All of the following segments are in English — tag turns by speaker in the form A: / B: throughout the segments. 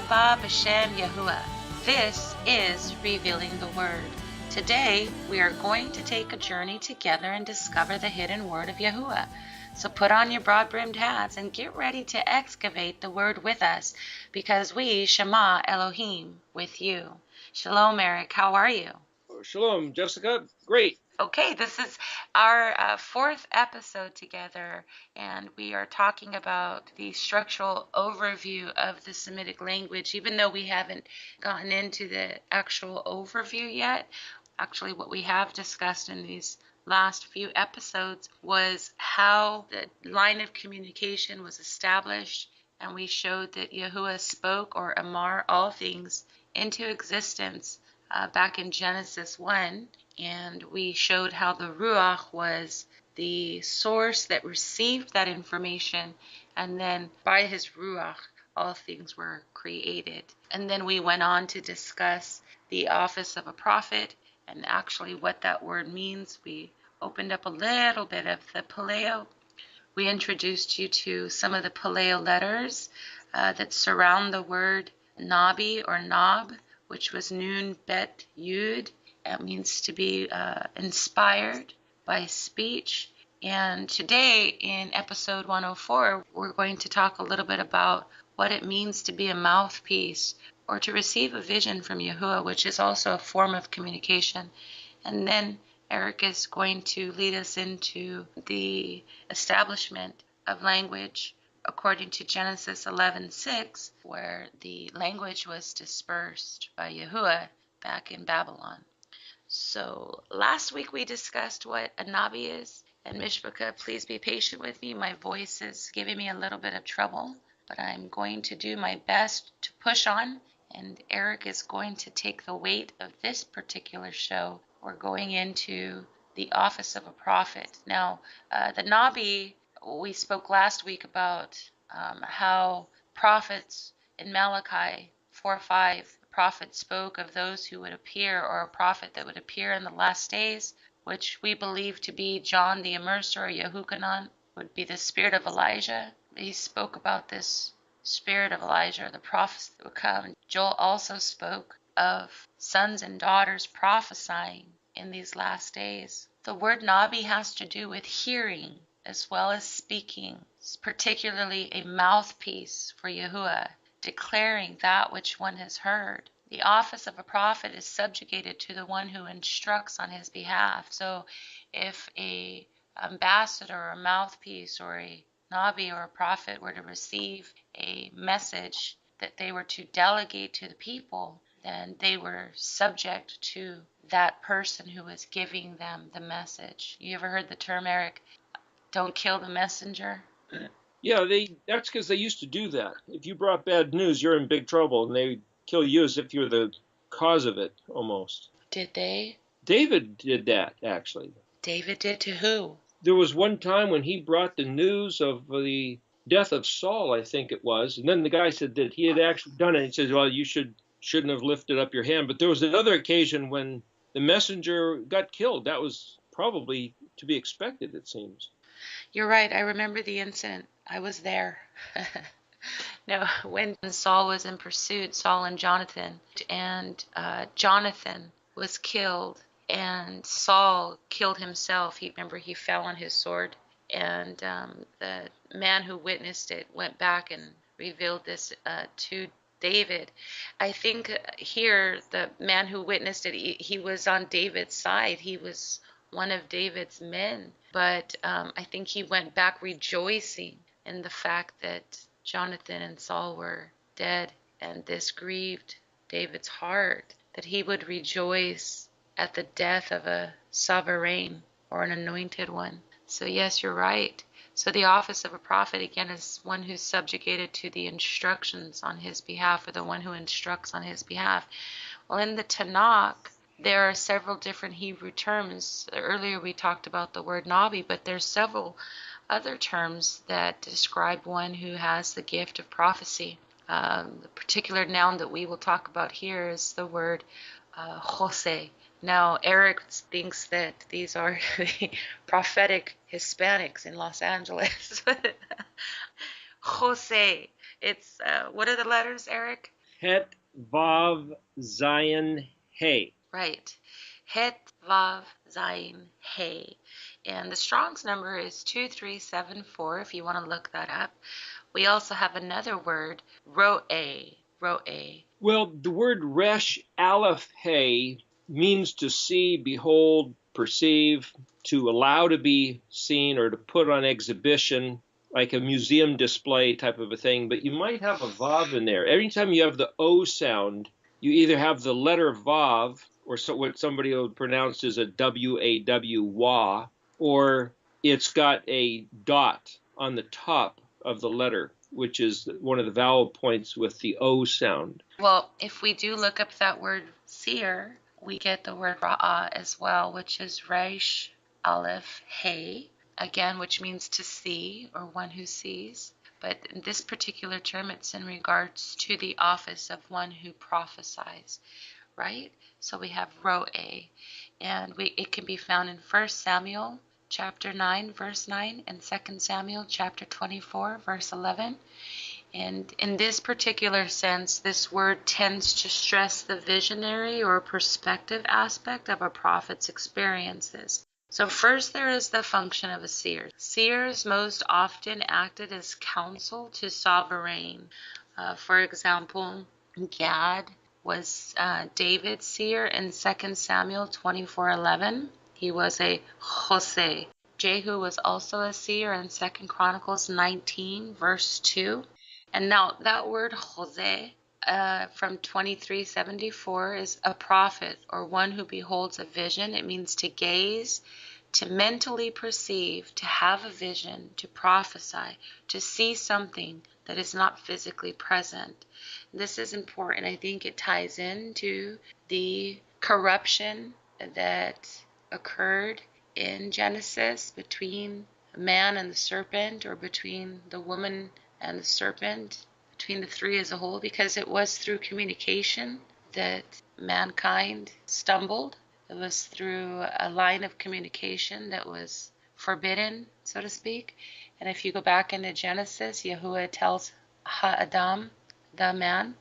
A: Merhaba B'Shem Yahuwah. This is Revealing the Word. Today, we are going to take a journey together and discover the hidden word of Yahuwah. So put on your broad-brimmed hats and get ready to excavate the word with us, because we Shema Elohim with you. Shalom, Eric. How are you?
B: Shalom, Jessica. Great.
A: Okay, this is our fourth episode together, and we are talking about the structural overview of the Semitic language, even though we haven't gotten into the actual overview yet. Actually, what we have discussed in these last few episodes was how the line of communication was established, and we showed that Yahuwah spoke or Amar all things into existence back in Genesis 1. And we showed how the Ruach was the source that received that information, and then by his Ruach, all things were created. And then we went on to discuss the office of a prophet and actually what that word means. We opened up a little bit of the Paleo. We introduced you to some of the Paleo letters that surround the word Nabi or Nab, which was Nun Bet Yud. It means to be inspired by speech. And today in episode 104, we're going to talk a little bit about what it means to be a mouthpiece or to receive a vision from Yahuwah, which is also a form of communication. And then Eric is going to lead us into the establishment of language according to Genesis 11:6, where the language was dispersed by Yahuwah back in Babylon. So last week we discussed what a Nabi is, and Mishpaka, please be patient with me. My voice is giving me a little bit of trouble, but I'm going to do my best to push on, and Eric is going to take the weight of this particular show. We're going into the office of a prophet. Now, the Nabi, we spoke last week about how prophets in Malachi 4:5, prophet spoke of those who would appear, or a prophet that would appear in the last days, which we believe to be John the Immerser, or Yehukanan, would be the spirit of Elijah. He spoke about this spirit of Elijah, or the prophets that would come. Joel also spoke of sons and daughters prophesying in these last days. The word Nabi has to do with hearing as well as speaking, particularly a mouthpiece for Yahuwah, declaring that which one has heard. The office of a prophet is subjugated to the one who instructs on his behalf. So if a ambassador or a mouthpiece or a Nabi or a prophet were to receive a message that they were to delegate to the people, then they were subject to that person who was giving them the message. You ever heard the term, Eric, don't kill the messenger?
B: Yeah, that's because they used to do that. If you brought bad news, you're in big trouble, and they kill you as if you're the cause of it, almost.
A: Did they?
B: David did that, actually.
A: David did to who?
B: There was one time when he brought the news of the death of Saul, I think it was, and then the guy said that he had actually done it. He says, well, you shouldn't have lifted up your hand. But there was another occasion when the messenger got killed. That was probably to be expected, it seems.
A: You're right. I remember the incident. I was there. No, when Saul was in pursuit, Saul and Jonathan Jonathan was killed, and Saul killed himself. Remember, he fell on his sword, and the man who witnessed it went back and revealed this to David. I think here the man who witnessed it, he was on David's side. He was one of David's men, but I think he went back rejoicing in the fact that Jonathan and Saul were dead, and this grieved David's heart, that he would rejoice at the death of a sovereign or an anointed one. So yes, you're right. So the office of a prophet, again, is one who's subjugated to the instructions on his behalf, or the one who instructs on his behalf. Well, in the Tanakh, there are several different Hebrew terms. Earlier we talked about the word Nabi, but there's several other terms that describe one who has the gift of prophecy. The particular noun that we will talk about here is the word Jose. Now, Eric thinks that these are the prophetic Hispanics in Los Angeles. Jose. It's, what are the letters, Eric?
B: Het Vav Zion He.
A: Right. Het Vav Zayin He. And the Strong's number is 2374 if you want to look that up. We also have another word, ro'eh. Ro'eh.
B: Well, the word Resh Aleph He means to see, behold, perceive, to allow to be seen, or to put on exhibition, like a museum display type of a thing. But you might have a Vav in there. Every time you have the O sound, you either have the letter Vav, or what somebody would pronounce as a W-A-W, Wah, or it's got a dot on the top of the letter, which is one of the vowel points with the O sound.
A: Well, if we do look up that word seer, we get the word ra'ah as well, which is Resh Aleph He, again, which means to see or one who sees. But in this particular term, it's in regards to the office of one who prophesies, right? So we have ro'eh, and it can be found in 1 Samuel chapter 9, verse 9, and 2 Samuel chapter 24, verse 11. And in this particular sense, this word tends to stress the visionary or perspective aspect of a prophet's experiences. So first there is the function of a seer. Seers most often acted as counsel to sovereign. For example, Gad was David's seer in 2 Samuel 24:11. He was a Jose. Jehu was also a seer in 2 Chronicles 19, verse 2. And now that word Jose from 2374 is a prophet, or one who beholds a vision. It means to gaze, to mentally perceive, to have a vision, to prophesy, to see something that is not physically present. This is important. I think it ties into the corruption that occurred in Genesis between man and the serpent, or between the woman and the serpent, between the three as a whole, because it was through communication that mankind stumbled. It was through a line of communication that was forbidden, so to speak. And if you go back into Genesis, Yahuwah tells Ha-Adam, the man,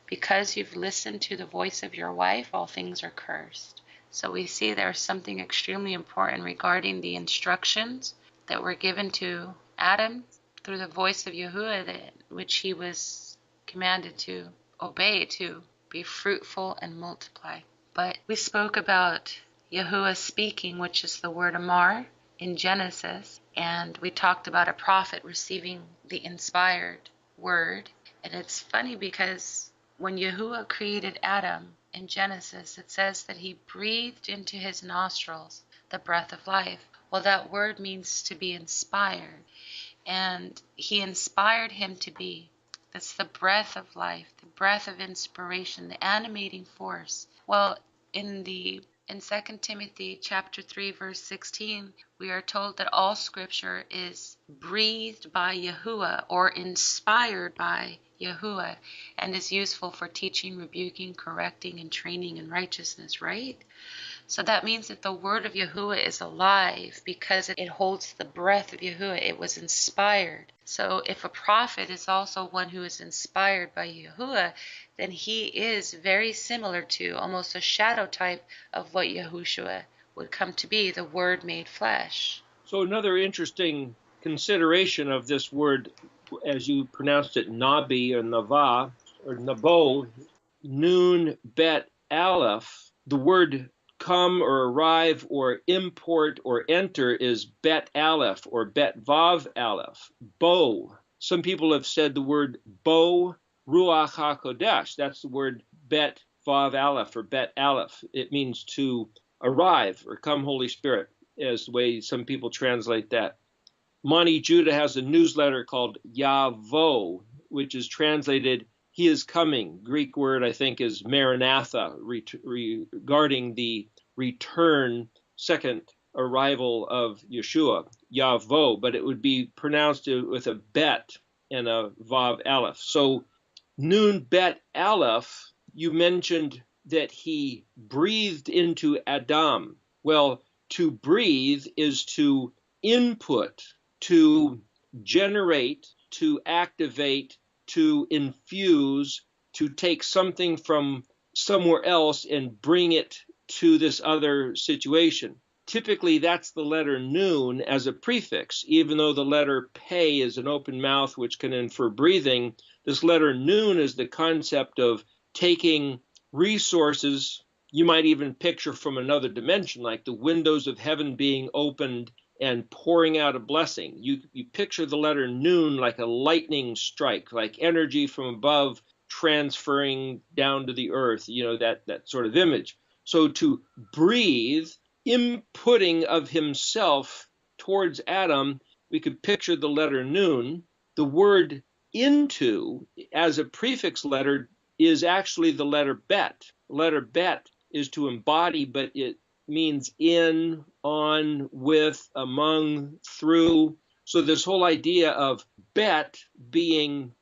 A: because you've listened to the voice of your wife, all things are cursed. So we see there's something extremely important regarding the instructions that were given to Adam through the voice of Yahuwah, which he was commanded to obey, to be fruitful and multiply. But we spoke about Yahuwah speaking, which is the word Amar in Genesis, and we talked about a prophet receiving the inspired word. And it's funny because when Yahuwah created Adam in Genesis, it says that he breathed into his nostrils the breath of life. Well, that word means to be inspired. And he inspired him to be. That's the breath of life, the breath of inspiration, the animating force. Well, in 2 Timothy chapter 3, verse 16, we are told that all scripture is breathed by Yahuwah, or inspired by Yahuwah, and is useful for teaching, rebuking, correcting, and training in righteousness, right? So that means that the word of Yahuwah is alive because it holds the breath of Yahuwah. It was inspired. So if a prophet is also one who is inspired by Yahuwah, then he is very similar to, almost a shadow type of what Yahushua would come to be, the Word made flesh.
B: So another interesting consideration of this word, as you pronounced it, Nabi or Nava or Nabo, Nun Bet Aleph, the word come or arrive or import or enter is Bet Aleph or Bet Vav Aleph, Bo. Some people have said the word Bo Ruach HaKodesh. That's the word Bet Vav Aleph or Bet Aleph. It means to arrive or come, Holy Spirit, as the way some people translate that. Monty Judah has a newsletter called Yavo, which is translated he is coming. Greek word, I think, is Maranatha, regarding the return, second arrival of Yeshua, Yavo, but it would be pronounced with a bet and a Vav Aleph. So Nun Bet Aleph, you mentioned that he breathed into Adam. Well, to breathe is to input, to generate, to activate, to infuse, to take something from somewhere else and bring it to this other situation. Typically, that's the letter nun as a prefix. Even though the letter pe is an open mouth, which can infer breathing, this letter nun is the concept of taking resources you might even picture from another dimension, like the windows of heaven being opened and pouring out a blessing. You picture the letter nun like a lightning strike, like energy from above transferring down to the earth, that sort of image. So to breathe, inputting of himself towards Adam, we could picture the letter nun. The word into as a prefix letter is actually the letter bet. The letter bet is to embody, but it means in, on, with, among, through. So this whole idea of bet being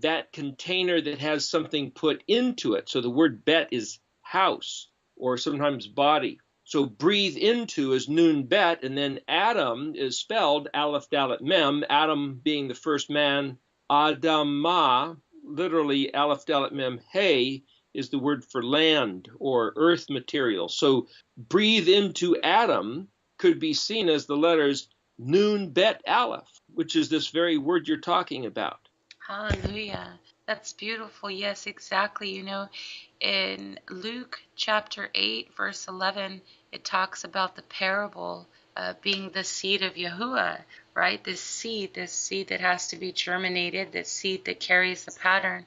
B: that container that has something put into it. So the word bet is house or sometimes body. So breathe into is nun bet, and then Adam is spelled Aleph Dalet Mem, Adam being the first man. Adamah, literally Aleph Dalet Mem Hey, is the word for land or earth material. So breathe into Adam could be seen as the letters Nun Bet Aleph, which is this very word you're talking about.
A: Hallelujah. That's beautiful. Yes, exactly. In Luke chapter 8, verse 11, it talks about the parable being the seed of Yahuwah, right? This seed that has to be germinated, this seed that carries the pattern.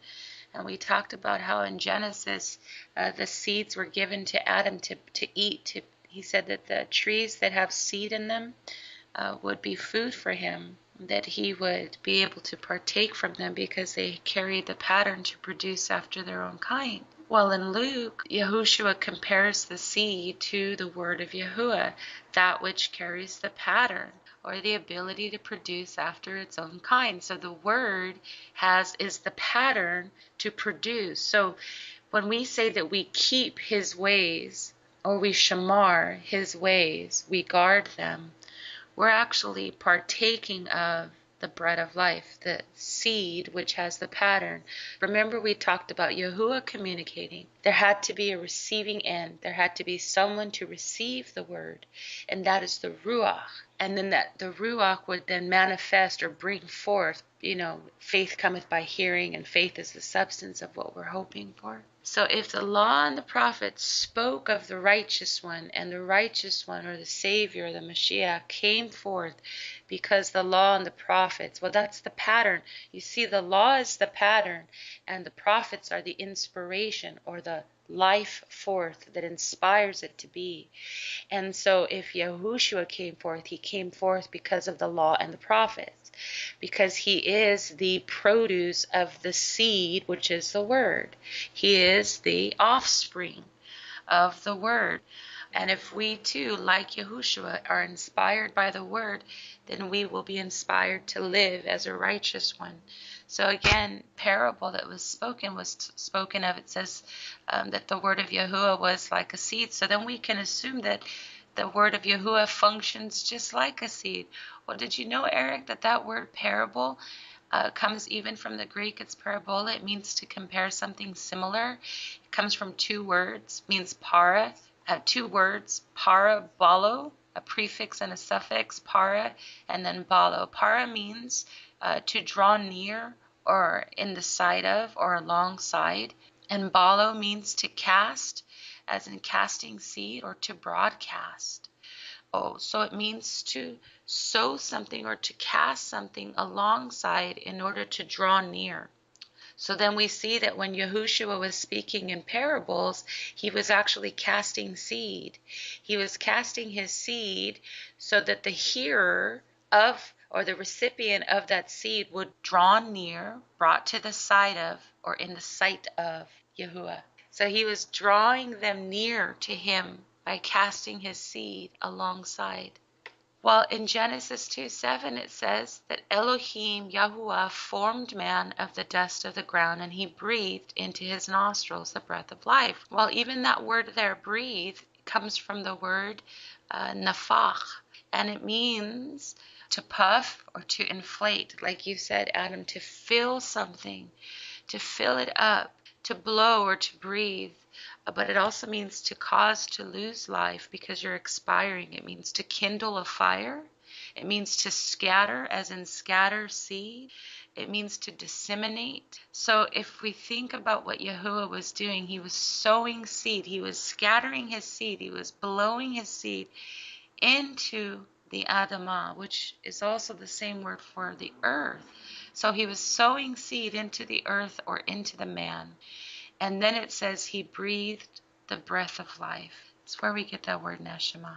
A: And we talked about how in Genesis, the seeds were given to Adam to eat. He said that the trees that have seed in them would be food for him, that he would be able to partake from them because they carried the pattern to produce after their own kind. Well, in Luke, Yahushua compares the seed to the word of Yahuwah, that which carries the pattern or the ability to produce after its own kind. So the word is the pattern to produce. So when we say that we keep his ways or we shamar his ways, we guard them, we're actually partaking of the bread of life, the seed which has the pattern. Remember, we talked about Yahuwah communicating. There had to be a receiving end. There had to be someone to receive the word, and that is the Ruach. And then the Ruach would then manifest or bring forth, faith cometh by hearing, and faith is the substance of what we're hoping for. So if the law and the prophets spoke of the righteous one, and the righteous one, or the Savior, the Mashiach, came forth because the law and the prophets, well, that's the pattern. You see, the law is the pattern, and the prophets are the inspiration or the life forth that inspires it to be. And so if Yahushua came forth, he came forth because of the law and the prophets, because he is the produce of the seed, which is the word. He is the offspring of the word. And if we too, like Yahushua, are inspired by the word, then we will be inspired to live as a righteous one. So again, parable that was spoken of, it says that the word of Yahuwah was like a seed. So then we can assume that the word of Yahuwah functions just like a seed. Well, did you know, Eric, that word parable comes even from the Greek? It's parabola. It means to compare something similar. It comes from two words, means para. Two words, para, balo, a prefix and a suffix, para, and then balo. Para means to draw near or in the side of or alongside. And balo means to cast, as in casting seed, or to broadcast. Oh, so it means to sow something or to cast something alongside in order to draw near. So then we see that when Yahushua was speaking in parables, he was actually casting seed. He was casting his seed so that the hearer of, or the recipient of that seed would draw near, brought to the side of, or in the sight of Yahuwah. So he was drawing them near to him by casting his seed alongside. Well, in Genesis 2:7 it says that Elohim, Yahuwah, formed man of the dust of the ground, and he breathed into his nostrils the breath of life. Well, even that word there, breathe, comes from the word nafach, and it means to puff or to inflate, like you said, Adam, to fill something, to fill it up, to blow or to breathe, but it also means to cause to lose life because you're expiring. It means to kindle a fire. It means to scatter, as in scatter seed. It means to disseminate. So if we think about what Yahuwah was doing, he was sowing seed. He was scattering his seed. He was blowing his seed into the Adamah, which is also the same word for the earth. So he was sowing seed into the earth or into the man. And then it says he breathed the breath of life. It's where we get that word neshama.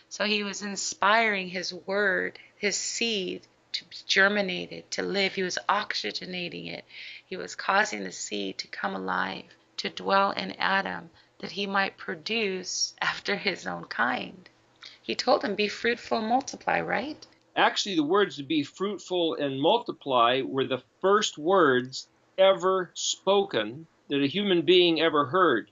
A: So he was inspiring his word, his seed, to germinate it, to live. He was oxygenating it. He was causing the seed to come alive, to dwell in Adam, that he might produce after his own kind. He told him, be fruitful and multiply, right?
B: Actually, the words to be fruitful and multiply were the first words ever spoken that a human being ever heard.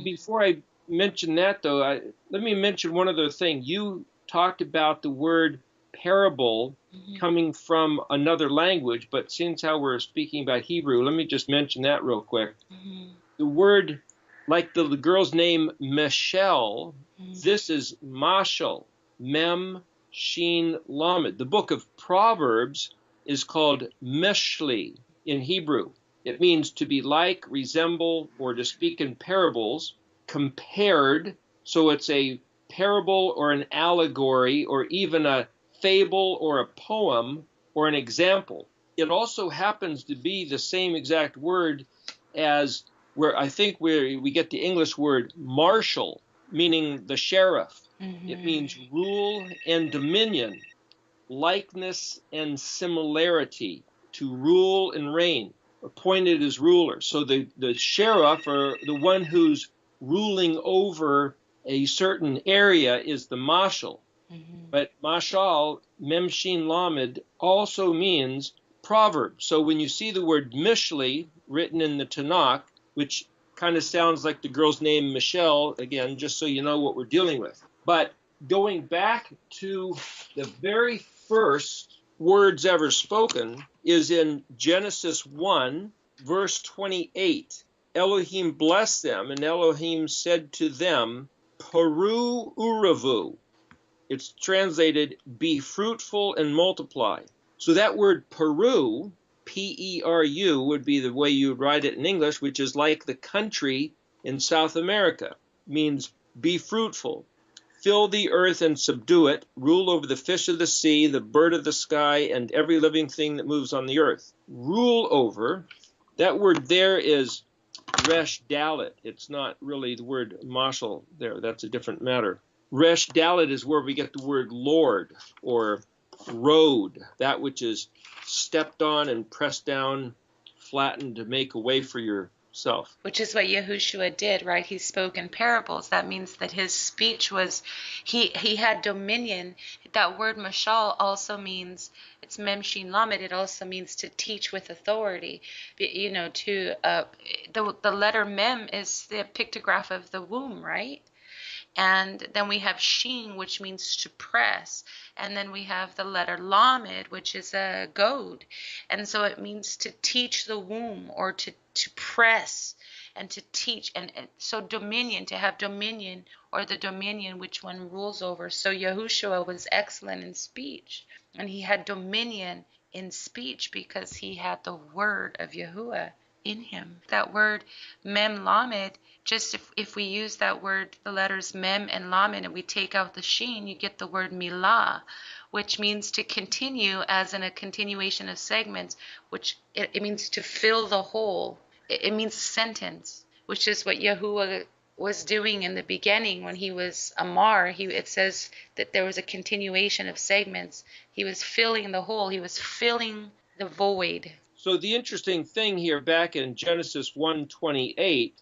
B: Before I mention that, though, let me mention one other thing. You talked about the word parable coming from another language, but since how we're speaking about Hebrew, let me just mention that real quick. The word, like the girl's name Michelle, this is Mashal, Mem, Shin, Lamed. The book of Proverbs is called Mishli in Hebrew. It means to be like, resemble, or to speak in parables, compared. So it's a parable or an allegory or even a fable or a poem or an example. It also happens to be the same exact word as where I think where we get the English word marshal, meaning the sheriff. It means rule and dominion, likeness and similarity, to rule and reign, appointed as ruler. So the sheriff, or the one who's ruling over a certain area, is the mashal. But mashal, memshin lamed, also means proverb. So when you see the word mishli written in the Tanakh, which kind of sounds like the girl's name Michelle, again, just so you know what we're dealing with. But going back to the very first words ever spoken is in Genesis 1, verse 28. Elohim blessed them, and Elohim said to them, Peru uravu. It's translated, be fruitful and multiply. So that word Peru, P-E-R-U, would be the way you would write it in English, which is like the country in South America. Means be fruitful. Fill the earth and subdue it. Rule over the fish of the sea, the bird of the sky, and every living thing that moves on the earth. Rule over. That word there is resh dalet. It's not really the word mashal there. That's a different matter. Resh dalet is where we get the word Lord or road, that which is stepped on and pressed down, flattened to make a way for yourself.
A: Which is what Yahushua did, right? He spoke in parables. That means that his speech was, he had dominion. That word mashal also means, it's memshin lamed, it also means to teach with authority. You know, the letter mem is the pictograph of the womb, right? And then we have Shin, which means to press. And then we have the letter Lamed, which is a goad. And so it means to teach the womb, or to press and to teach. And so dominion, to have dominion, or the dominion which one rules over. So Yahushua was excellent in speech. And he had dominion in speech because he had the word of Yahuwah in him. That word mem lamed, just if we use that word, the letters mem and lamed, and we take out the sheen, you get the word milah, which means to continue, as in a continuation of segments, which it means to fill the whole. It means sentence, which is what Yahuwah was doing in the beginning when he was Amar. It says that there was a continuation of segments. He was filling the whole. He was filling the void.
B: So the interesting thing here back in Genesis 1:28,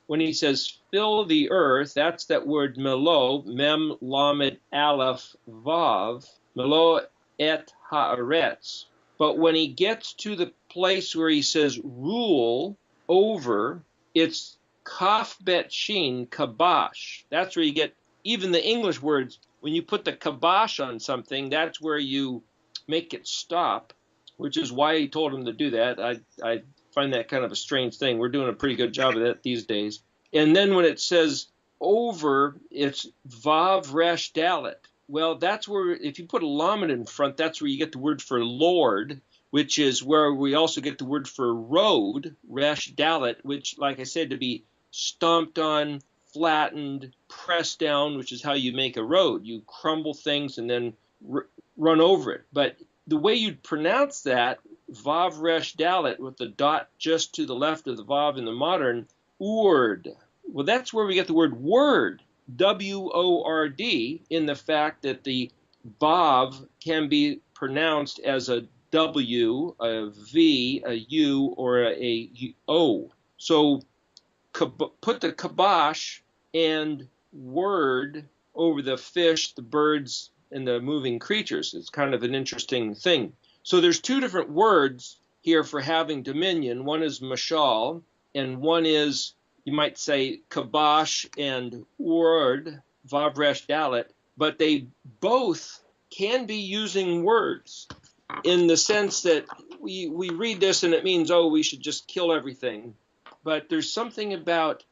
B: when he says fill the earth, that's that word melo, mem lamed aleph vav, melo et haaretz. But when he gets to the place where he says rule over, it's kaf bet shin, kabash. That's where you get even the English words. When you put the kabash on something, that's where you make it stop, which is why he told him to do that. I find that kind of a strange thing. We're doing a pretty good job of that these days. And then when it says over, it's Vav Resh Dalet. Well, that's where, if you put a lamed in front, that's where you get the word for Lord, which is where we also get the word for road, Resh Dalet, which, like I said, to be stomped on, flattened, pressed down, which is how you make a road. You crumble things and then run over it. But the way you'd pronounce that, Vav Resh Dalet, with the dot just to the left of the Vav in the modern, Ord. Well, that's where we get the word word, W-O-R-D, in the fact that the Vav can be pronounced as a W, a V, a U, or a O. So put the kibosh and word over the fish, the birds, and the moving creatures. It's kind of an interesting thing. So there's two different words here for having dominion. One is mashal, and one is, you might say, kibosh and word, Vav Resh Dalet, but they both can be using words in the sense that we read this and it means, oh, we should just kill everything. But there's something about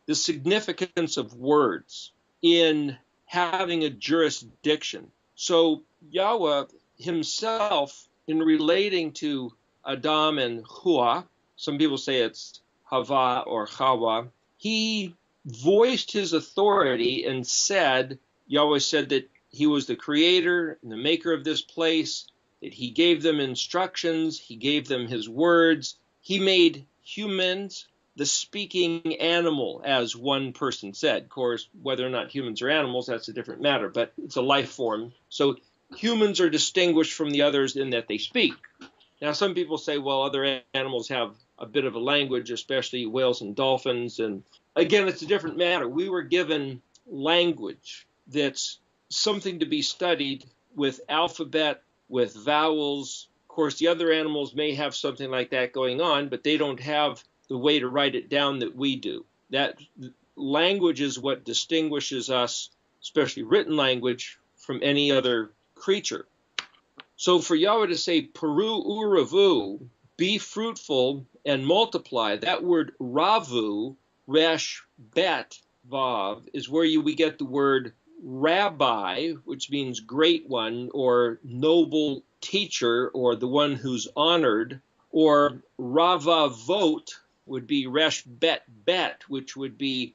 B: the significance of words in having a jurisdiction. So Yahweh himself, in relating to Adam and Hua, some people say it's Hava or Hawa, he voiced his authority and said, Yahweh said that he was the creator and the maker of this place, that he gave them instructions, he gave them his words, he made humans the speaking animal, as one person said. Of course, whether or not humans are animals, that's a different matter, but it's a life form. So humans are distinguished from the others in that they speak. Now, some people say, well, other animals have a bit of a language, especially whales and dolphins. And again, it's a different matter. We were given language that's something to be studied with alphabet, with vowels. Of course, the other animals may have something like that going on, but they don't have the way to write it down that we do. That language is what distinguishes us, especially written language, from any other creature. So for Yahweh to say, Peru uravu, be fruitful and multiply, that word ravu, resh bet vav, is where we get the word rabbi, which means great one, or noble teacher, or the one who's honored, or ravavot would be resh bet bet, which would be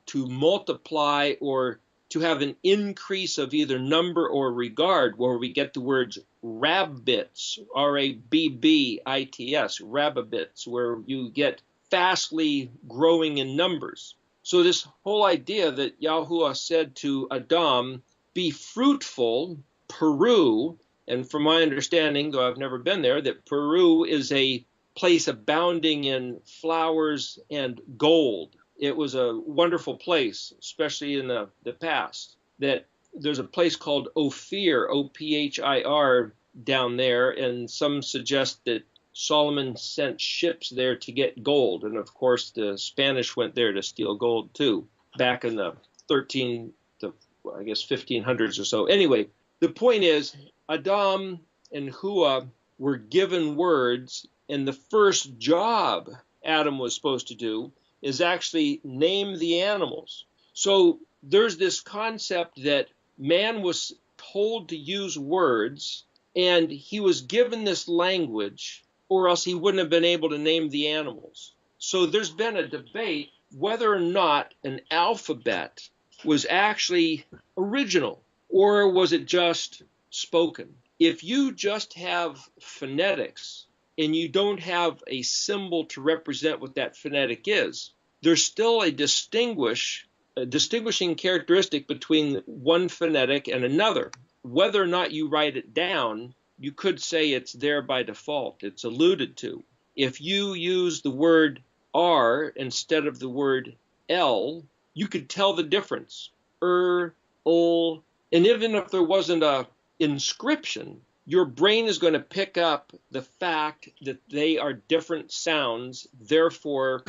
B: to multiply or to have an increase of either number or regard, where we get the words rabbits, R-A-B-B-I-T-S, rabbits, where you get fastly growing in numbers. So this whole idea that Yahuwah said to Adam, be fruitful, Peru, and from my understanding, though I've never been there, that Peru is a place abounding in flowers and gold. It was a wonderful place, especially in the past, that there's a place called Ophir, O-P-H-I-R, down there, and some suggest that Solomon sent ships there to get gold. And of course, the Spanish went there to steal gold too, back in the 1500s or so. Anyway, the point is, Adam and Hua were given words, and the first job Adam was supposed to do is actually name the animals. So there's this concept that man was told to use words, and he was given this language, or else he wouldn't have been able to name the animals. So there's been a debate whether or not an alphabet was actually original, or was it just spoken. If you just have phonetics and you don't have a symbol to represent what that phonetic is, there's still a distinguishing characteristic between one phonetic and another. Whether or not you write it down, you could say it's there by default. It's alluded to. If you use the word R instead of the word L, you could tell the difference. Ul, and even if there wasn't a inscription, your brain is going to pick up the fact that they are different sounds. Therefore,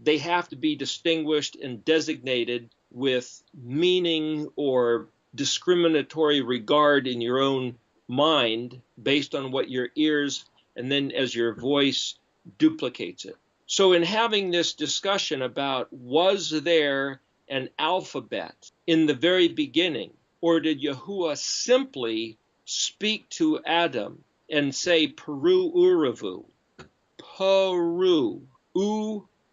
B: they have to be distinguished and designated with meaning or discriminatory regard in your own mind based on what your ears, and then as your voice duplicates it. So in having this discussion about was there an alphabet in the very beginning, or did Yahuwah simply speak to Adam and say Peru Uravu, Peru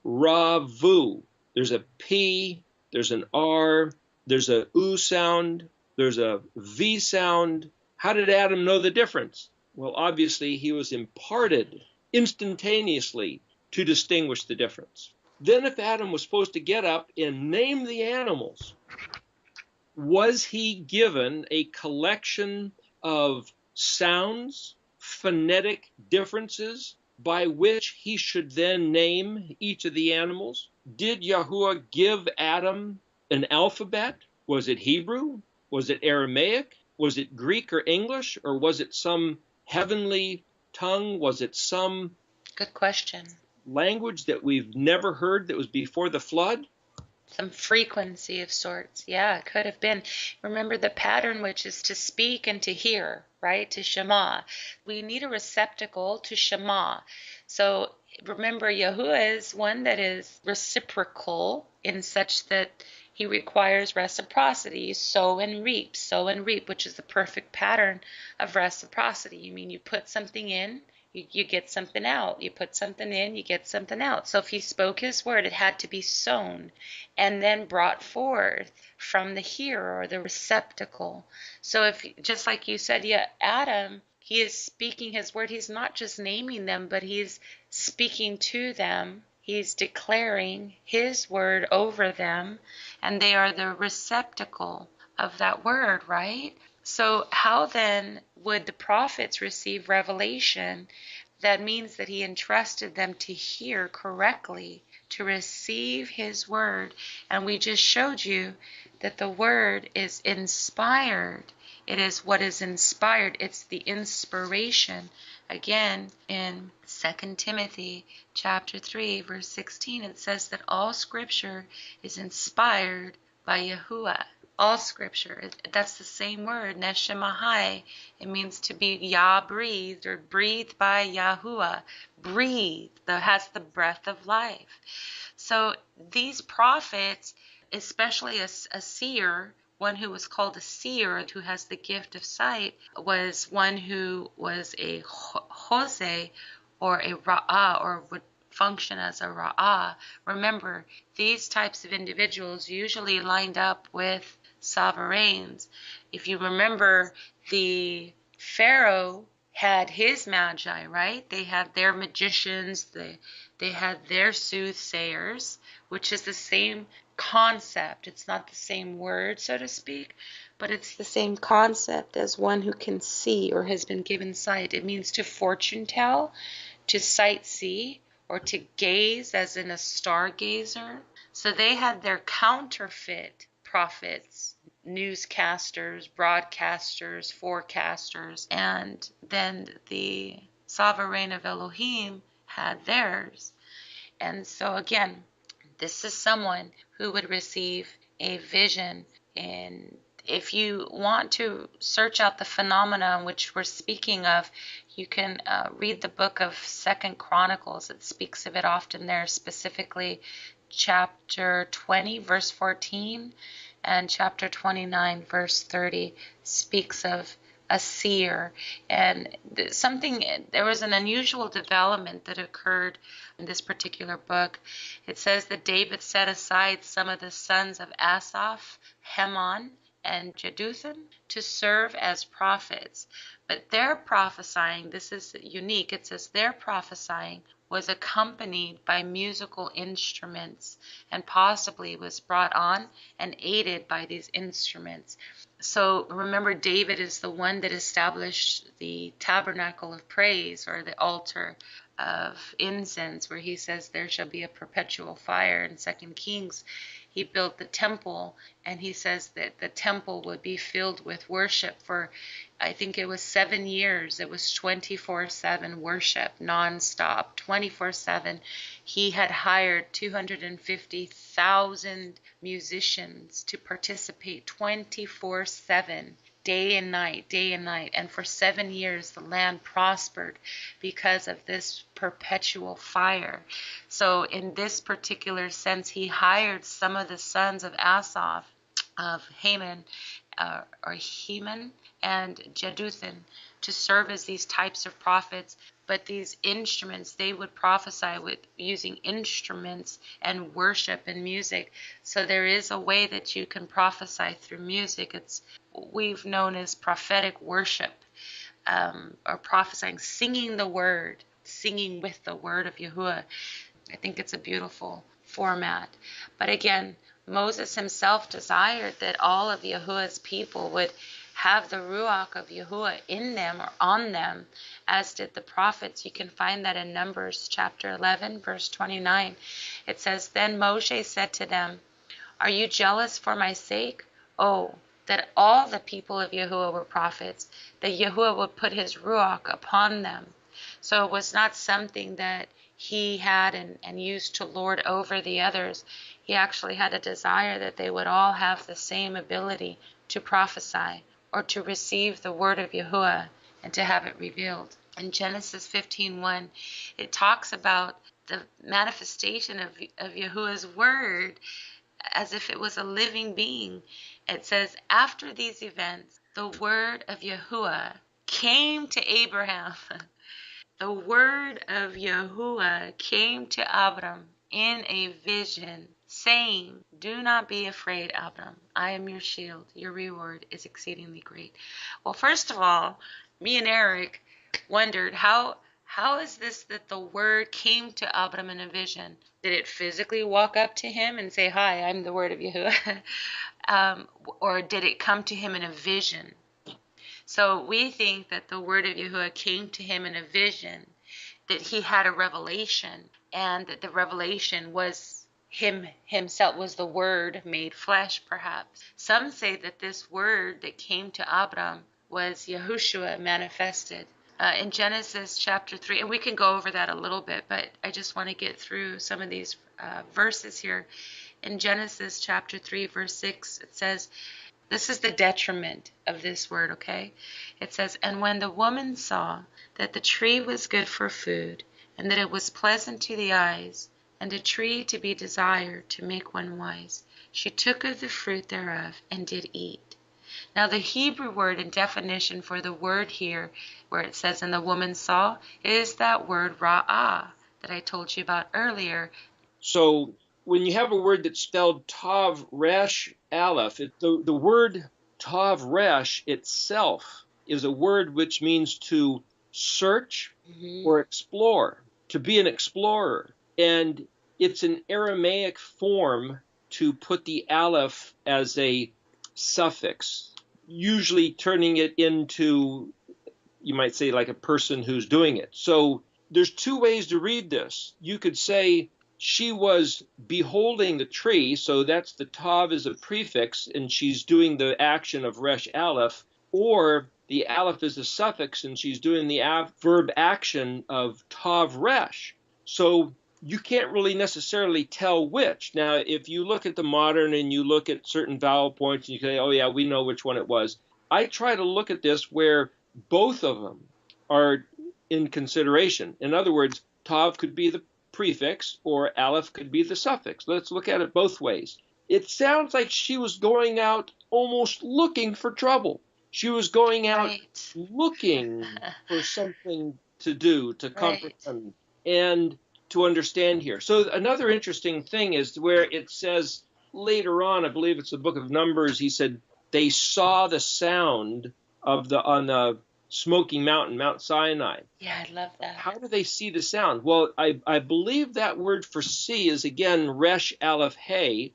B: Uravu? There's a P, there's an R, there's a U sound, there's a V sound. How did Adam know the difference? Well, obviously he was imparted instantaneously to distinguish the difference. Then if Adam was supposed to get up and name the animals, was he given a collection of sounds, phonetic differences by which he should then name each of the animals? Did Yahuwah give Adam an alphabet? Was it Hebrew? Was it Aramaic? Was it Greek or English? Or was it some heavenly tongue? Was it some
A: Good question.
B: language that we've never heard that was before the flood?
A: Some frequency of sorts. Yeah, it could have been. Remember the pattern, which is to speak and to hear, right? To Shema. We need a receptacle to Shema. So remember, Yahuwah is one that is reciprocal in such that he requires reciprocity. Sow and reap, which is the perfect pattern of reciprocity. You mean you put something in, you get something out. You put something in, you get something out. So if he spoke his word, it had to be sown and then brought forth from the hearer or the receptacle. So if, just like you said, yeah, Adam, he is speaking his word. He's not just naming them, but he's speaking to them. He's declaring his word over them, and they are the receptacle of that word, right? So how then would the prophets receive revelation? That means that he entrusted them to hear correctly, to receive his word. And we just showed you that the word is inspired. It is what is inspired. It's the inspiration. Again, in 2 Timothy chapter 3, verse 16, it says that all scripture is inspired by Yahuwah. All scripture, that's the same word, neshemahai. It means to be Yah breathed or breathed by Yahuwah. Breathed, that has the breath of life. So these prophets, especially a seer, one who was called a seer, who has the gift of sight, was one who was a Hoseh or a Ra'ah, or would function as a Ra'ah. Remember, these types of individuals usually lined up with sovereigns. If you remember, the Pharaoh had his magi, right? They had their magicians, they had their soothsayers, which is the same concept. It's not the same word, so to speak, but it's the same concept as one who can see or has been given sight. It means to fortune tell, to sight see, or to gaze, as in a stargazer. So they had their counterfeit prophets, newscasters, broadcasters, forecasters, and then the sovereign of Elohim had theirs. And so again, this is someone who would receive a vision. And if you want to search out the phenomena which we're speaking of, you can read the book of 2 Chronicles. It speaks of it often there, specifically chapter 20, verse 14, and chapter 29, verse 30 speaks of a seer. And there was an unusual development that occurred in this particular book. It says that David set aside some of the sons of Asaph, Heman, and Jeduthun to serve as prophets. But their prophesying, this is unique, it says their prophesying was accompanied by musical instruments and possibly was brought on and aided by these instruments. So remember, David is the one that established the tabernacle of praise, or the altar of incense, where he says there shall be a perpetual fire. In 2 Kings, he built the temple, and he says that the temple would be filled with worship for, I think it was 7 years. It was 24/7 worship, nonstop, 24/7. He had hired 250,000 musicians to participate 24/7, day and night, day and night. And for 7 years, the land prospered because of this perpetual fire. So in this particular sense, he hired some of the sons of Asaph, of Haman, or Heman, and Jeduthun to serve as these types of prophets. But these instruments, they would prophesy with using instruments and worship and music. So there is a way that you can prophesy through music. It's what we've known as prophetic worship, or prophesying, singing the word, singing with the word of Yahuwah. I think it's a beautiful format. But again, Moses himself desired that all of Yahuwah's people would have the Ruach of Yahuwah in them or on them, as did the prophets. You can find that in Numbers chapter 11, verse 29. It says, Then Moshe said to them, Are you jealous for my sake? Oh, that all the people of Yahuwah were prophets, that Yahuwah would put his Ruach upon them. So it was not something that he had and used to lord over the others. He actually had a desire that they would all have the same ability to prophesy or to receive the word of Yahuwah and to have it revealed. In Genesis 15:1, it talks about the manifestation of Yahuwah's word as if it was a living being. It says, After these events, the word of Yahuwah came to Abraham. The word of Yahuwah came to Abram in a vision, saying, Do not be afraid, Abram. I am your shield. Your reward is exceedingly great. Well, first of all, me and Eric wondered, how is this that the word came to Abram in a vision? Did it physically walk up to him and say, Hi, I'm the word of Yahuwah? Or did it come to him in a vision? So we think that the word of Yahuwah came to him in a vision, that he had a revelation, and that the revelation was himself, was the word made flesh, perhaps. Some say that this word that came to Abram was Yahushua manifested. In Genesis chapter 3, and we can go over that a little bit, but I just want to get through some of these verses here. In Genesis chapter 3, verse 6, it says, this is the detriment of this word, okay? It says, And when the woman saw that the tree was good for food, and that it was pleasant to the eyes, and a tree to be desired to make one wise, she took of the fruit thereof, and did eat. Now the Hebrew word and definition for the word here, where it says, And the woman saw, is that word ra'ah that I told you about earlier.
B: So when you have a word that's spelled Tav Resh Aleph, the word Tav Resh itself is a word which means to search or explore, to be an explorer. And it's an Aramaic form to put the Aleph as a suffix, usually turning it into, you might say, like a person who's doing it. So there's two ways to read this. You could say, she was beholding the tree, so that's the tav is a prefix, and she's doing the action of resh aleph, or the aleph is a suffix, and she's doing the verb action of tav resh. So you can't really necessarily tell which. Now, if you look at the modern and you look at certain vowel points, and you say, oh yeah, we know which one it was. I try to look at this where both of them are in consideration. In other words, tav could be the prefix or aleph could be the suffix. Let's look at it both ways. It sounds like she was going out almost looking for trouble. She was going out looking for something to do, to comprehend, and to understand here. So another interesting thing is where it says later on, I believe it's the book of Numbers, he said, they saw the sound of on the smoking mountain, Mount Sinai.
A: Yeah, I love that.
B: How do they see the sound? Well, I believe that word for see is, again, resh aleph hey,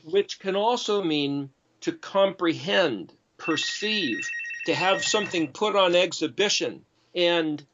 B: which can also mean to comprehend, perceive, to have something put on exhibition. And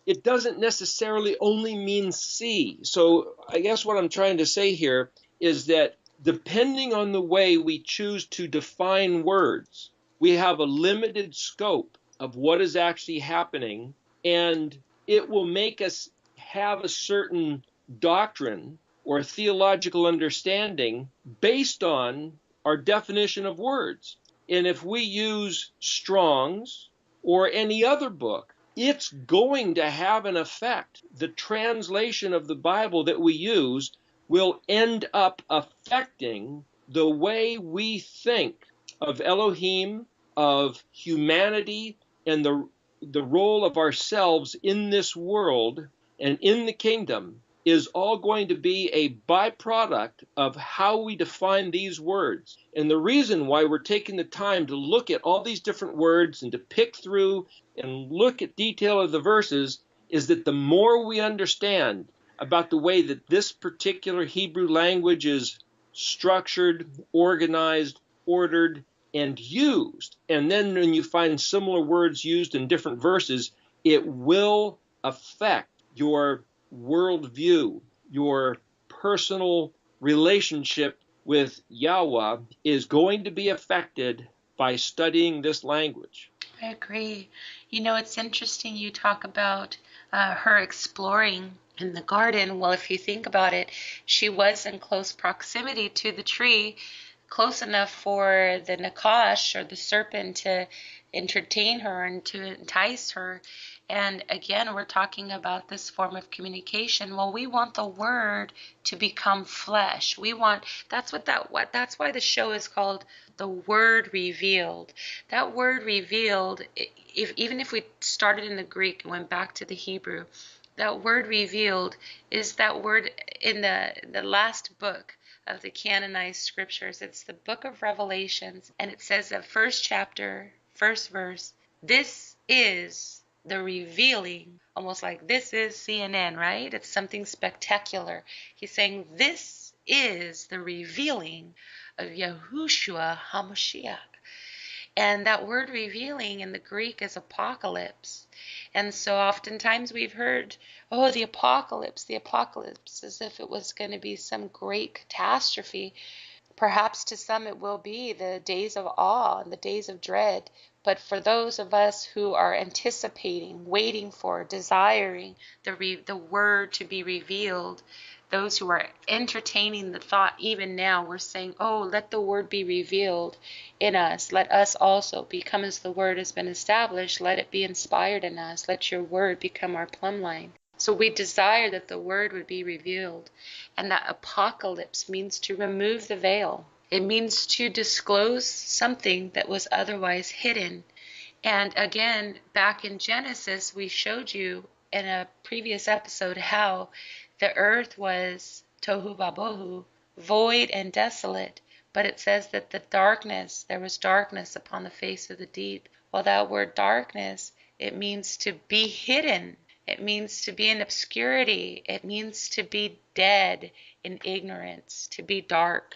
B: it doesn't necessarily only mean see. So I guess what I'm trying to say here is that depending on the way we choose to define words, we have a limited scope of what is actually happening, and it will make us have a certain doctrine or theological understanding based on our definition of words. And if we use Strong's or any other book, it's going to have an effect. The translation of the Bible that we use will end up affecting the way we think of Elohim, of humanity, and the role of ourselves in this world and in the kingdom is all going to be a byproduct of how we define these words. And the reason why we're taking the time to look at all these different words and to pick through and look at detail of the verses is that the more we understand about the way that this particular Hebrew language is structured, organized, ordered, and used, and then when you find similar words used in different verses, it will affect your worldview, your personal relationship with Yahweh is going to be affected by studying this language.
A: I agree. It's interesting you talk about her exploring in the garden. Well, if you think about it, she was in close proximity to the tree, close enough for the Nakash or the serpent to entertain her and to entice her. And again, we're talking about this form of communication. Well, we want the word to become flesh. That's why the show is called The Word Revealed. That word revealed, even if we started in the Greek and went back to the Hebrew, that word revealed is that word in the last book of the canonized scriptures. It's the book of Revelations, and it says that first chapter, first verse, this is the revealing, almost like this is CNN, right? It's something spectacular. He's saying this is the revealing of Yahushua HaMashiach. And that word revealing in the Greek is apocalypse. And so oftentimes we've heard, oh, the apocalypse, as if it was going to be some great catastrophe. Perhaps to some it will be the days of awe and the days of dread. But for those of us who are anticipating, waiting for, desiring the word to be revealed, those who are entertaining the thought even now, we're saying, oh, let the word be revealed in us. Let us also become as the word has been established. Let it be inspired in us. Let your word become our plumb line. So we desire that the word would be revealed. And that apocalypse means to remove the veil. It means to disclose something that was otherwise hidden. And again, back in Genesis, we showed you in a previous episode how the earth was tohu vabohu, void and desolate. But it says that there was darkness upon the face of the deep. Well, that word darkness, it means to be hidden. It means to be in obscurity. It means to be dead in ignorance, to be dark,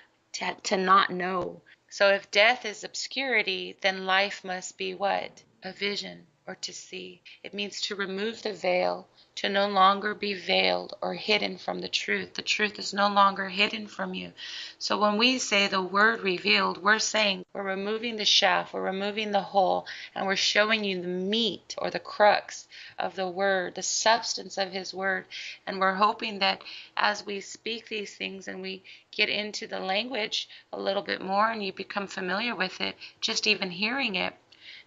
A: to not know. So if death is obscurity, then life must be what? A vision, or to see. It means to remove the veil, to no longer be veiled or hidden from the truth. The truth is no longer hidden from you. So when we say the word revealed, we're saying we're removing the shaft, we're removing the hole, and we're showing you the meat or the crux of the word, the substance of his word. And we're hoping that as we speak these things and we get into the language a little bit more and you become familiar with it, just even hearing it,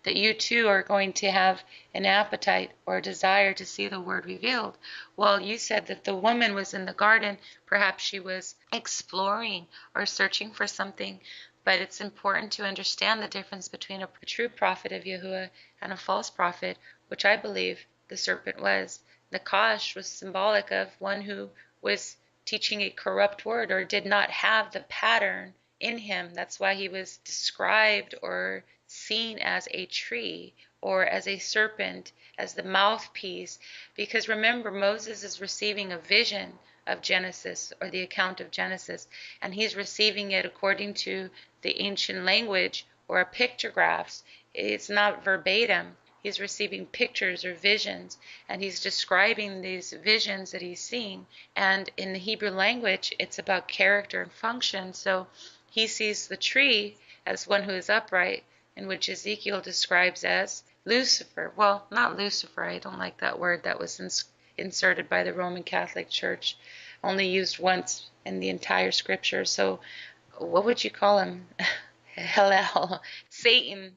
A: that you too are going to have an appetite or a desire to see the word revealed. Well, you said that the woman was in the garden. Perhaps she was exploring or searching for something. But it's important to understand the difference between a true prophet of Yahuwah and a false prophet, which I believe the serpent was. Nakash was symbolic of one who was teaching a corrupt word or did not have the pattern in him. That's why he was described or seen as a tree or as a serpent, as the mouthpiece. Because remember, Moses is receiving a vision of Genesis or the account of Genesis, and he's receiving it according to the ancient language or pictographs. It's not verbatim. He's receiving pictures or visions, and he's describing these visions that he's seeing. And in the Hebrew language, it's about character and function. So he sees the tree as one who is upright, in which Ezekiel describes as Lucifer. Well, not Lucifer. I don't like that word. That was inserted by the Roman Catholic Church, only used once in the entire scripture. So what would you call him? Hillel, Satan,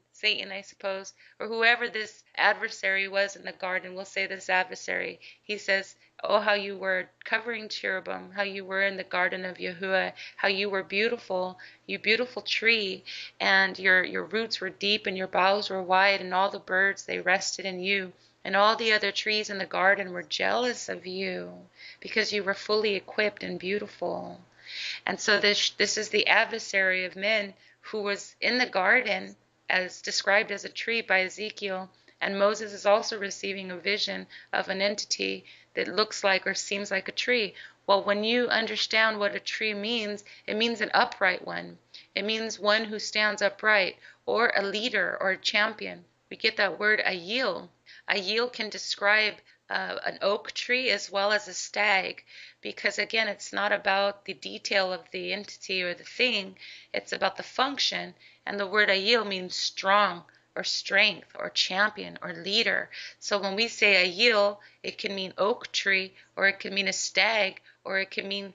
A: I suppose, or whoever this adversary was in the garden. We'll say this adversary. He says, "Oh, how you were covering cherubim, how you were in the garden of Yahuwah, how you were beautiful, you beautiful tree, and your roots were deep and your boughs were wide, and all the birds they rested in you." And all the other trees in the garden were jealous of you because you were fully equipped and beautiful. And so this is the adversary of men who was in the garden as described as a tree by Ezekiel. And Moses is also receiving a vision of an entity that looks like or seems like a tree. Well, when you understand what a tree means, it means an upright one. It means one who stands upright, or a leader or a champion. We get that word ayil. Ayil can describe an oak tree as well as a stag, because again, it's not about the detail of the entity or the thing, it's about the function. And the word ayil means strong or strength or champion or leader. So when we say ayil, it can mean oak tree, or it can mean a stag, or it can mean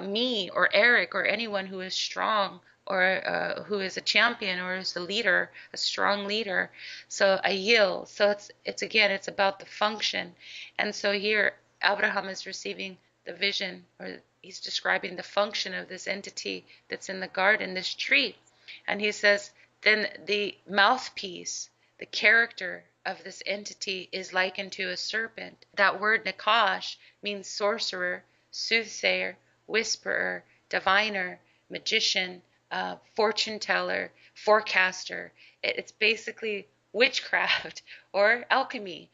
A: me or Eric or anyone who is strong, or who is a champion or is a leader, a strong leader. So ayil. So it's again, it's about the function. And so here Abraham is receiving the vision, or he's describing the function of this entity that's in the garden, this tree. And he says, then the mouthpiece, the character of this entity is likened to a serpent. That word nakash means sorcerer, soothsayer, whisperer, diviner, magician, fortune teller, forecaster. It's basically witchcraft or alchemy,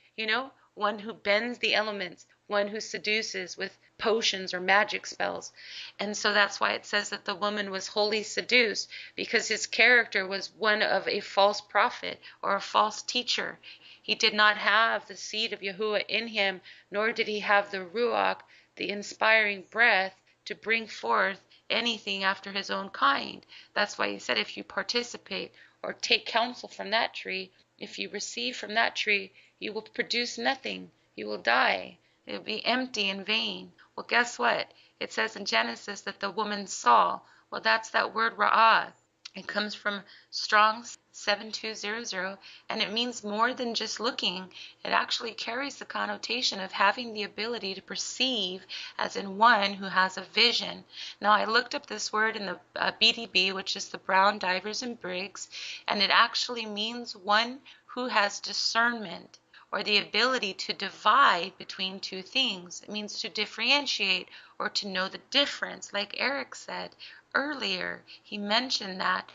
A: one who bends the elements, one who seduces with potions or magic spells. And so that's why it says that the woman was wholly seduced, because his character was one of a false prophet or a false teacher. He did not have the seed of Yahuwah in him, nor did he have the Ruach, the inspiring breath, to bring forth anything after his own kind. That's why he said, if you participate or take counsel from that tree, if you receive from that tree, you will produce nothing. You will die. It will be empty and vain. Well, guess what? It says in Genesis that the woman saw. Well, that's that word ra'ah. It comes from Strong's 7200, and it means more than just looking. It actually carries the connotation of having the ability to perceive, as in one who has a vision. Now, I looked up this word in the BDB, which is the Brown, Divers, and Briggs, and it actually means one who has discernment, or the ability to divide between two things. It means to differentiate or to know the difference. Like Eric said earlier, he mentioned that,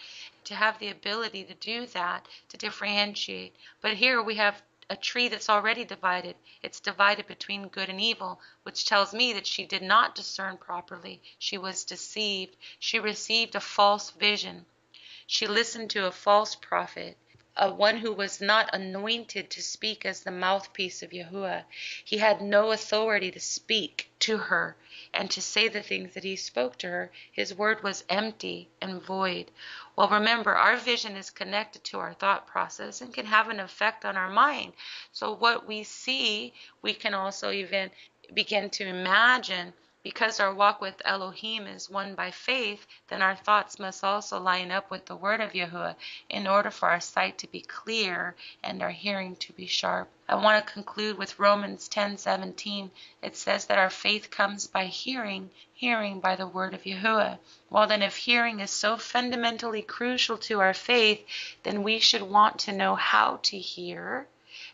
A: to have the ability to do that, to differentiate. But here we have a tree that's already divided. It's divided between good and evil, which tells me that she did not discern properly. She was deceived. She received a false vision. She listened to a false prophet, one who was not anointed to speak as the mouthpiece of Yahuwah. He had no authority to speak to her and to say the things that he spoke to her. His word was empty and void. Well, remember, our vision is connected to our thought process and can have an effect on our mind. So what we see, we can also even begin to imagine. Because our walk with Elohim is one by faith, then our thoughts must also line up with the word of Yahuwah in order for our sight to be clear and our hearing to be sharp. I want to conclude with Romans 10:17. It says that our faith comes by hearing, hearing by the word of Yahuwah. Well, then, if hearing is so fundamentally crucial to our faith, then we should want to know how to hear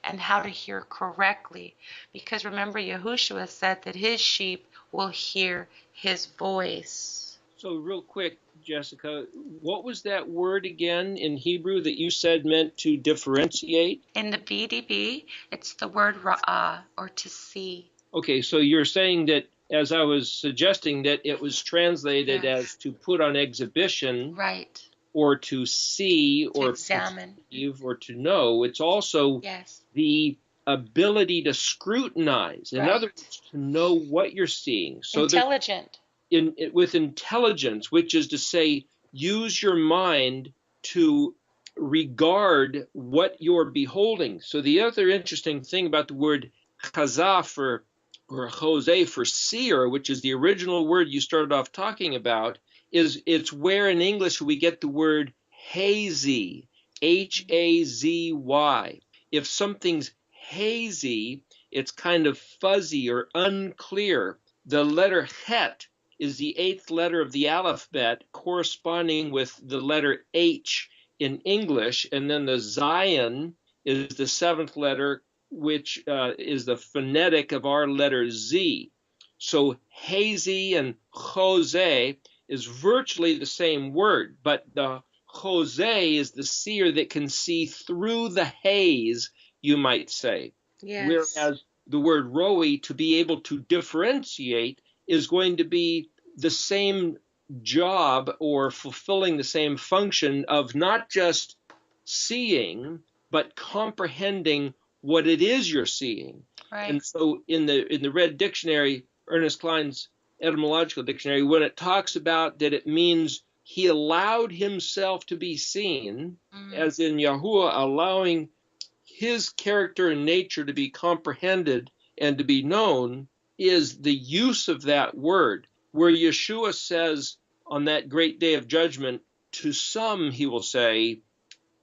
A: and how to hear correctly. Because remember, Yahushua said that his sheep will hear his voice.
B: So real quick, Jessica, what was that word again in Hebrew that you said meant to differentiate?
A: In the BDB, it's the word ra'ah, or to see.
B: Okay, so you're saying that, as I was suggesting, that it was translated as to put on exhibition.
A: Right.
B: Or to see, or
A: to examine,
B: perceive, or to know. It's also the ability to scrutinize. In other words, to know what you're seeing. So
A: intelligent.
B: With intelligence, which is to say, use your mind to regard what you're beholding. So the other interesting thing about the word chazah or Jose for seer, which is the original word you started off talking about, is it's where in English we get the word hazy, Hazy. If something's hazy, it's kind of fuzzy or unclear. The letter het is the 8th letter of the alphabet, corresponding with the letter H in English, and then the Zion is the 7th letter, which is the phonetic of our letter Z. So hazy and Jose is virtually the same word, but the Jose is the seer that can see through the haze, you might say.
A: Yes.
B: Whereas the word Roi, to be able to differentiate, is going to be the same job or fulfilling the same function of not just seeing, but comprehending what it is you're seeing.
A: Right.
B: And so in the Red Dictionary, Ernest Klein's etymological dictionary, when it talks about that, it means he allowed himself to be seen, as in Yahuwah allowing his character and nature to be comprehended and to be known, is the use of that word, where Yeshua says on that great day of judgment, to some he will say,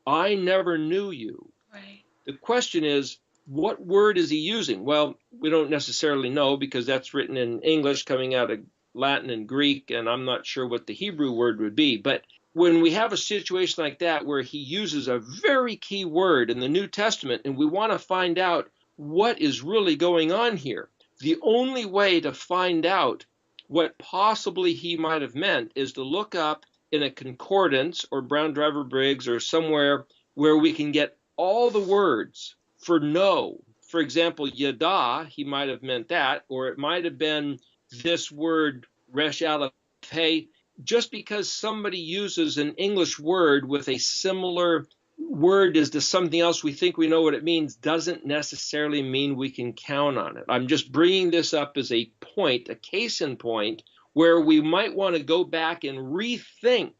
B: I never knew you.
A: Right.
B: The question is, what word is he using? Well, we don't necessarily know, because that's written in English coming out of Latin and Greek, and I'm not sure what the Hebrew word would be. But when we have a situation like that where he uses a very key word in the New Testament and we want to find out what is really going on here, the only way to find out what possibly he might have meant is to look up in a concordance or Brown Driver Briggs or somewhere where we can get all the words for know. For example, yada, he might have meant that, or it might have been this word resh aleph hey. Just because somebody uses an English word with a similar word as to something else we think we know what it means doesn't necessarily mean we can count on it. I'm just bringing this up as a point, a case in point, where we might want to go back and rethink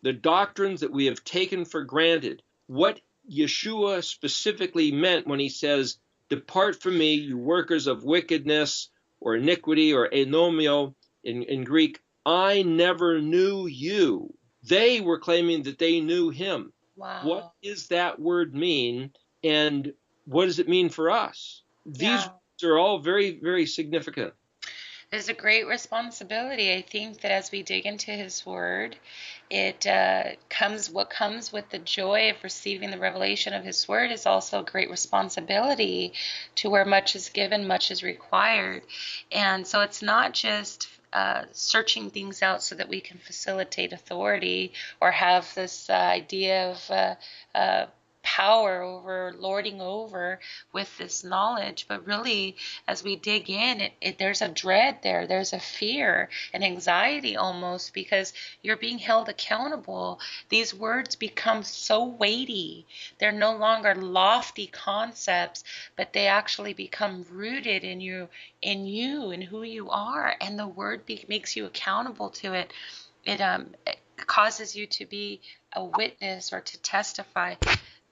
B: the doctrines that we have taken for granted. What Yeshua specifically meant when he says, depart from me, you workers of wickedness or iniquity or anomio in Greek, I never knew you. They were claiming that they knew him.
A: Wow.
B: What does that word mean, and what does it mean for us? These words are all very, very significant.
A: There's a great responsibility. I think that as we dig into his word, it what comes with the joy of receiving the revelation of his word is also a great responsibility, to where much is given, much is required. And so it's not just searching things out so that we can facilitate authority or have this idea of power over, lording over with this knowledge, but really as we dig in, there's a dread there, there's a fear, an anxiety almost, because you're being held accountable. These words become so weighty. They're no longer lofty concepts, but they actually become rooted in you and who you are, and the word makes you accountable to it. It causes you to be a witness or to testify.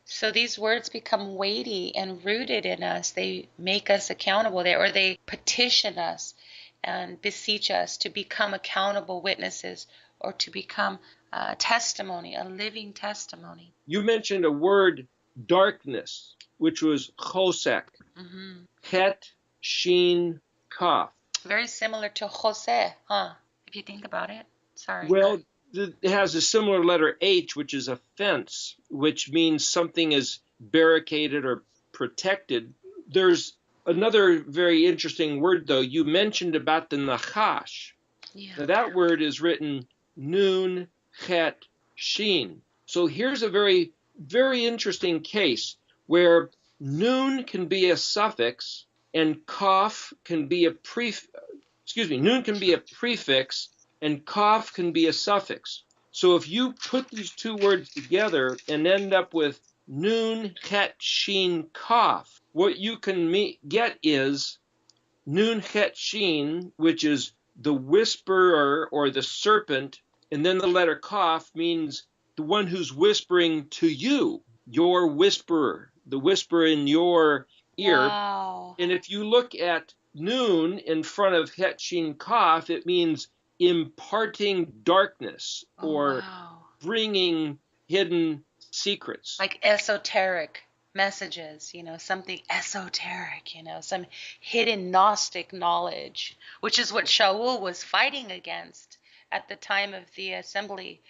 A: So these words become weighty and rooted in us. They make us accountable, they petition us and beseech us to become accountable witnesses, or to become a testimony, a living testimony.
B: You mentioned a word, darkness, which was chosek. Het, sheen, kaf.
A: Very similar to Jose, huh? If you think about it. Sorry.
B: Well, it has a similar letter H, which is a fence, which means something is barricaded or protected. There's another very interesting word, though. You mentioned about the nachash.
A: Yeah.
B: Now, that word is written nun, het, sheen. So here's a very, very interesting case where nun can be a suffix and kaf can be a nun can be a prefix and kaf can be a suffix. So if you put these two words together and end up with nun, het, sheen, kaf, what you can get is nun, het, sheen, which is the whisperer or the serpent, and then the letter kaf means the one who's whispering to you, your whisperer, the whisper in your ear.
A: Wow.
B: And if you look at nun in front of het, sheen, kaf, it means imparting darkness or bringing hidden secrets.
A: Like esoteric messages, something esoteric, some hidden Gnostic knowledge, which is what Shaul was fighting against at the time of the assembly.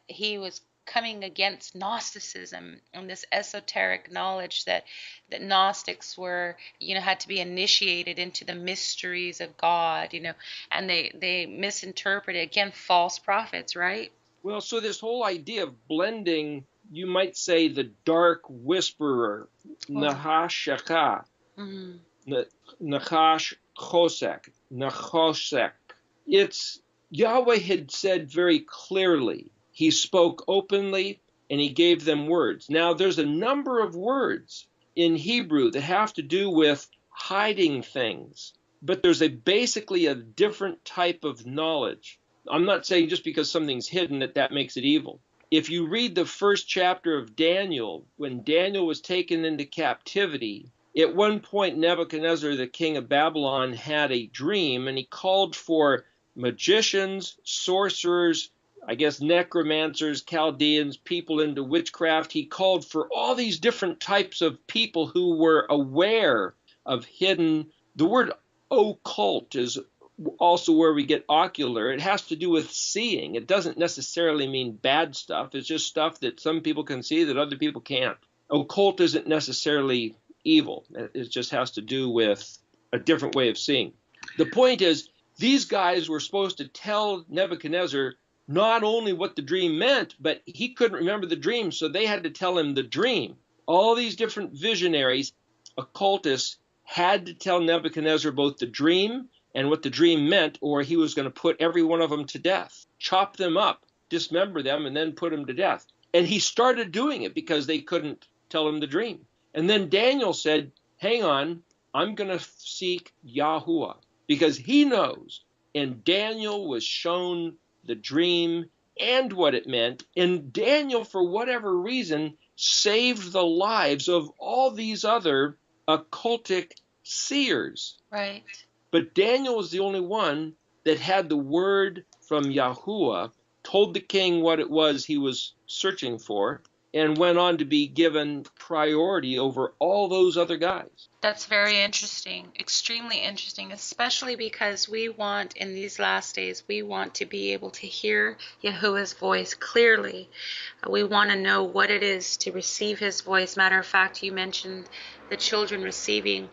A: He was coming against Gnosticism and this esoteric knowledge that Gnostics were, had to be initiated into the mysteries of God, and they misinterpreted, again, false prophets, right?
B: Well, so this whole idea of blending, you might say, the dark whisperer, Nahashaka, Nachash Chosek. It's Yahweh had said very clearly. He spoke openly and he gave them words. Now, there's a number of words in Hebrew that have to do with hiding things, but there's basically a different type of knowledge. I'm not saying just because something's hidden that makes it evil. If you read the first chapter of Daniel, when Daniel was taken into captivity, at one point Nebuchadnezzar, the king of Babylon, had a dream, and he called for magicians, sorcerers, I guess necromancers, Chaldeans, people into witchcraft. He called for all these different types of people who were aware of hidden. The word occult is also where we get ocular. It has to do with seeing. It doesn't necessarily mean bad stuff. It's just stuff that some people can see that other people can't. Occult isn't necessarily evil. It just has to do with a different way of seeing. The point is, these guys were supposed to tell Nebuchadnezzar not only what the dream meant, but he couldn't remember the dream, so they had to tell him the dream. All these different visionaries, occultists, had to tell Nebuchadnezzar both the dream and what the dream meant, or he was going to put every one of them to death, chop them up, dismember them, and then put them to death. And he started doing it because they couldn't tell him the dream. And then Daniel said, hang on, I'm going to seek Yahuwah, because he knows. And Daniel was shown the dream and what it meant. And Daniel, for whatever reason, saved the lives of all these other occultic seers.
A: Right.
B: But Daniel was the only one that had the word from Yahuwah, told the king what it was he was searching for, and went on to be given priority over all those other guys.
A: That's very interesting, extremely interesting, especially because we want, in these last days, we want to be able to hear Yahuwah's voice clearly. We want to know what it is to receive his voice. Matter of fact, you mentioned the children receiving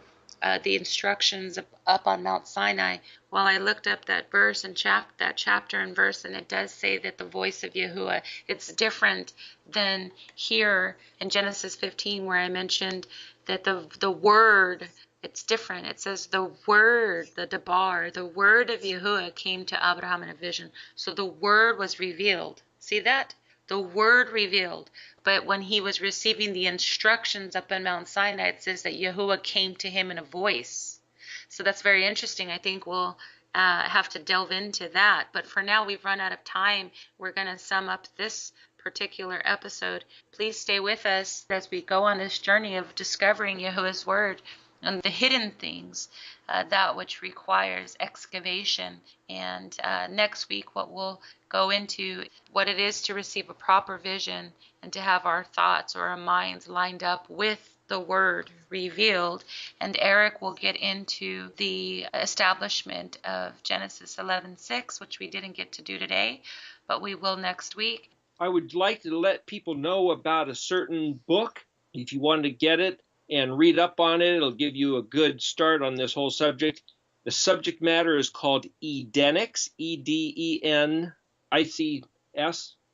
A: the instructions up on Mount Sinai. Well, I looked up that verse and that chapter and verse, and it does say that the voice of Yahuwah, it's different than here in Genesis 15, where I mentioned that the word, it's different. It says the word, the Debar, the word of Yahuwah came to Abraham in a vision. So the word was revealed. See that? The word revealed. But when he was receiving the instructions up in Mount Sinai, it says that Yahuwah came to him in a voice. So that's very interesting. I think we'll have to delve into that. But for now, we've run out of time. We're going to sum up this particular episode. Please stay with us as we go on this journey of discovering Yahuwah's word and the hidden things, that which requires excavation. And next week, what we'll go into what it is to receive a proper vision and to have our thoughts or our minds lined up with the word revealed. And Eric will get into the establishment of Genesis 11:6, which we didn't get to do today, but we will next week.
B: I would like to let people know about a certain book. If you want to get it and read up on it, it'll give you a good start on this whole subject. The subject matter is called Edenics, Edenics,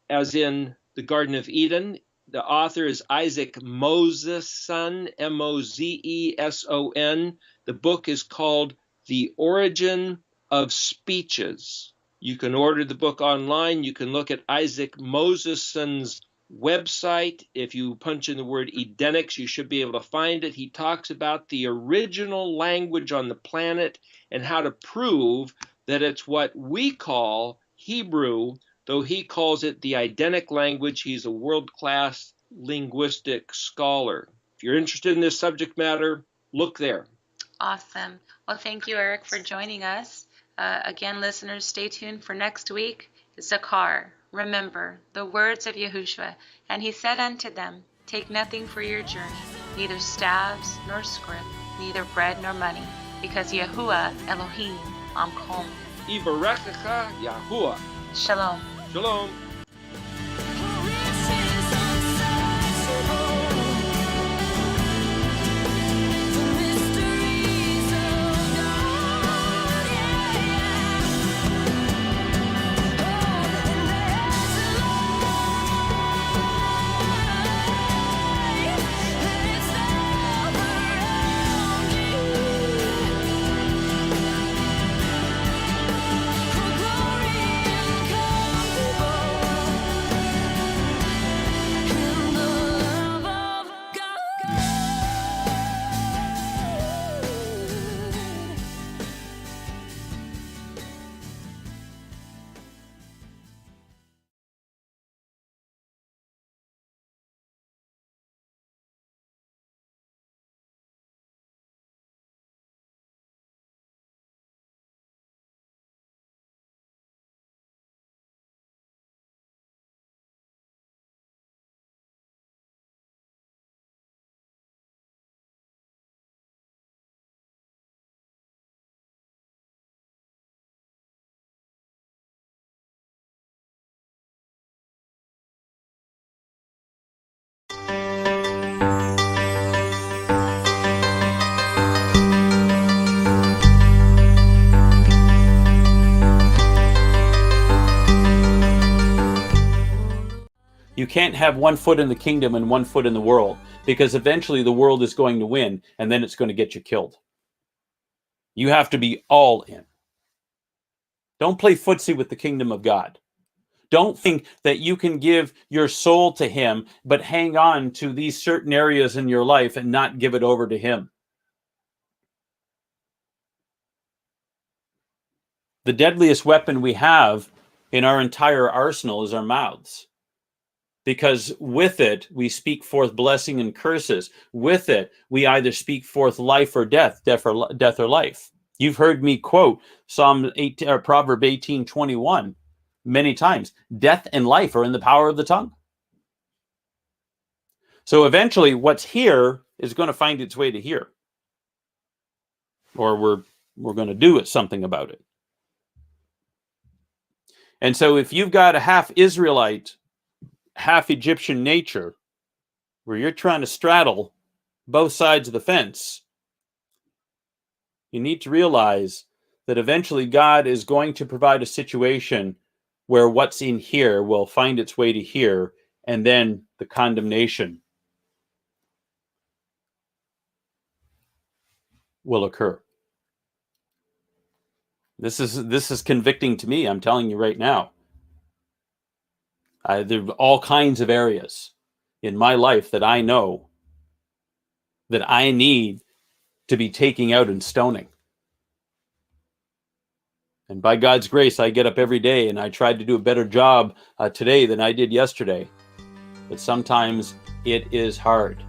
B: as in the Garden of Eden. The author is Isaac Mozeson, Mozeson. The book is called The Origin of Speeches. You can order the book online. You can look at Isaac Moseson's website. If you punch in the word Edenics, you should be able to find it. He talks about the original language on the planet and how to prove that it's what we call Hebrew, though he calls it the Edenic language. He's a world-class linguistic scholar. If you're interested in this subject matter, look there.
A: Awesome. Well, thank you, Eric, for joining us. Again, listeners, stay tuned for next week. Zakar, remember the words of Yahushua. And he said unto them, Take nothing for your journey, neither staves nor scrip, neither bread nor money, because Yahuwah Elohim Amkom.
B: Ibarechecha Yahuwah.
A: Shalom.
B: Shalom.
C: You can't have one foot in the kingdom and one foot in the world, because eventually the world is going to win, and then it's going to get you killed. You have to be all in. Don't play footsie with the kingdom of God. Don't think that you can give your soul to him, but hang on to these certain areas in your life and not give it over to him. The deadliest weapon we have in our entire arsenal is our mouths. Because with it, we speak forth blessing and curses. With it, we either speak forth life or death, death or life. You've heard me quote Proverb 18:21 many times. Death and life are in the power of the tongue. So eventually, what's here is going to find its way to here. Or we're going to do something about it. And so if you've got a half Israelite, half Egyptian nature, where you're trying to straddle both sides of the fence, you need to realize that eventually God is going to provide a situation where what's in here will find its way to here, and then the condemnation will occur. This is convicting to me. I'm telling you right now. There are all kinds of areas in my life that I know that I need to be taking out and stoning. And by God's grace, I get up every day and I try to do a better job today than I did yesterday. But sometimes it is hard.